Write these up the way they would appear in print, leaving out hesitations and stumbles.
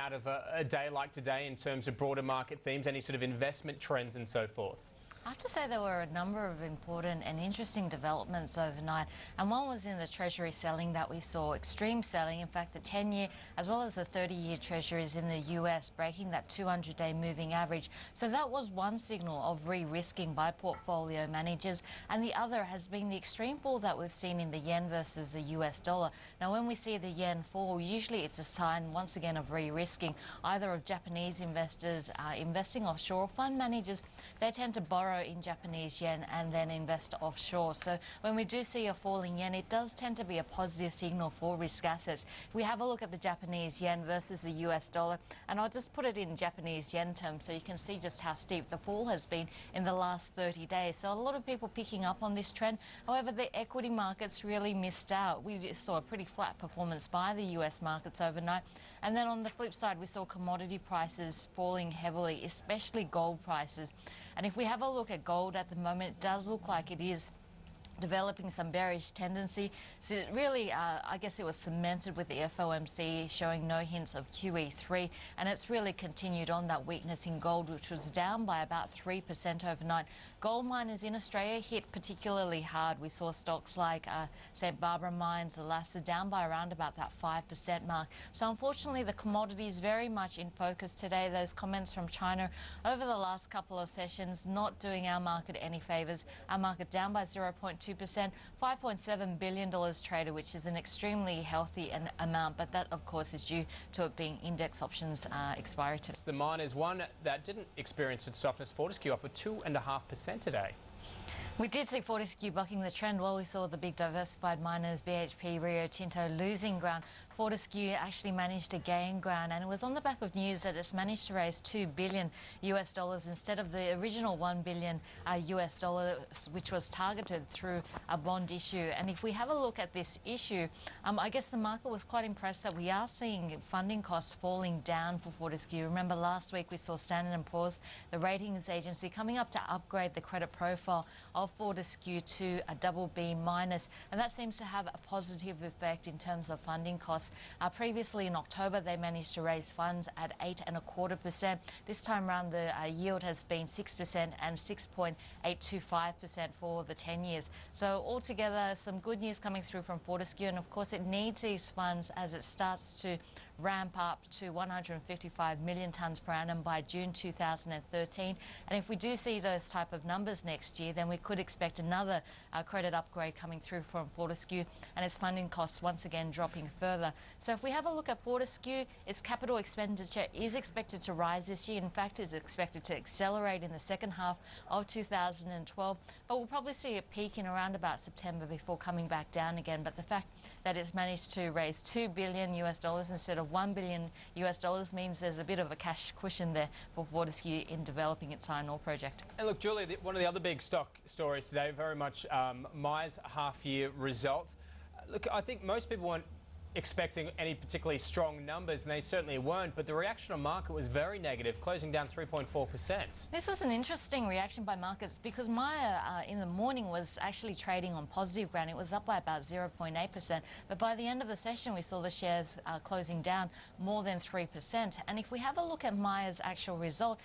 out of a day like today in terms of broader market themes, any sort of investment trends and so forth? I have to say there were a number of important and interesting developments overnight, and one was in the Treasury selling that we saw, extreme selling. In fact, the 10-year as well as the 30-year Treasuries in the US breaking that 200-day moving average. So that was one signal of re-risking by portfolio managers, and the other has been the extreme fall that we've seen in the yen versus the US dollar. Now, when we see the yen fall, usually it's a sign once again of re-risking, either of Japanese investors investing offshore, or fund managers. They tend to borrow in Japanese yen and then invest offshore. So when we do see a falling yen, it does tend to be a positive signal for risk assets. We have a look at the Japanese yen versus the US dollar, and I'll just put it in Japanese yen terms so you can see just how steep the fall has been in the last 30 days. So a lot of people picking up on this trend. However, the equity markets really missed out. We just saw a pretty flat performance by the US markets overnight. And then on the flip side, we saw commodity prices falling heavily, especially gold prices. And if we have a look at gold at the moment, it does look like it is developing some bearish tendency. So it really, I guess it was cemented with the FOMC showing no hints of QE3, and it's really continued on that weakness in gold, which was down by about 3% overnight. Gold miners in Australia hit particularly hard. We saw stocks like St Barbara Mines, Alaska down by around about that 5% mark. So unfortunately, the commodities very much in focus today. Those comments from China over the last couple of sessions not doing our market any favours. Our market down by 0.2%, $5.7 billion traded, which is an extremely healthy amount, but that of course is due to it being index options expiry. The miners, one that didn't experience its softness, Fortescue up at 2.5% today. We did see Fortescue bucking the trend while we saw the big diversified miners, BHP, Rio Tinto, losing ground. Fortescue actually managed to gain ground, and it was on the back of news that it's managed to raise $2 billion instead of the original $1 billion which was targeted through a bond issue. And if we have a look at this issue, I guess the market was quite impressed that we are seeing funding costs falling down for Fortescue. Remember last week we saw Standard & Poor's, the ratings agency, coming up to upgrade the credit profile of Fortescue to a BB-, and that seems to have a positive effect in terms of funding costs. Previously in October they managed to raise funds at 8.25%. This time around the yield has been 6% and 6.825% for the 10 years. So altogether some good news coming through from Fortescue, and of course it needs these funds as it starts to ramp up to 155 million tonnes per annum by June 2013. And if we do see those type of numbers next year, then we could expect another credit upgrade coming through from Fortescue, and its funding costs once again dropping further. So if we have a look at Fortescue, its capital expenditure is expected to rise this year. In fact, it's expected to accelerate in the second half of 2012, but we'll probably see a peak in around about September before coming back down again. But the fact that it's managed to raise $2 billion instead of $1 billion means there's a bit of a cash cushion there for Fortescue in developing its iron ore project. And look, Julia, one of the other big stock stories today, very much Myer's half-year results. Look, I think most people weren't expecting any particularly strong numbers, and they certainly weren't, but the reaction on market was very negative, closing down 3.4%. This was an interesting reaction by markets because Myer in the morning was actually trading on positive ground. It was up by about 0.8%, but by the end of the session we saw the shares closing down more than 3%. And if we have a look at Myer's actual result,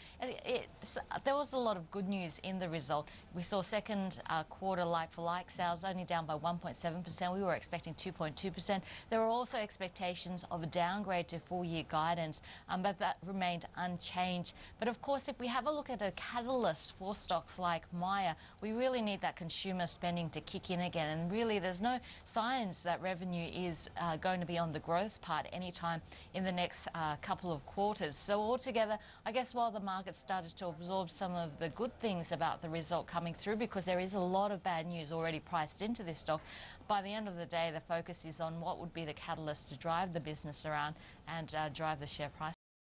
there was a lot of good news in the result. We saw second quarter like-for-like sales only down by 1.7%. We were expecting 2.2%. There were also expectations of a downgrade to full-year guidance, but that remained unchanged. But of course, if we have a look at a catalyst for stocks like Myer, we really need that consumer spending to kick in again. And really, there's no signs that revenue is going to be on the growth part anytime in the next couple of quarters. So altogether, I guess while the market started to absorb some of the good things about the result coming through, because there is a lot of bad news already priced into this stock, by the end of the day, the focus is on what would be the catalyst to drive the business around and drive the share price.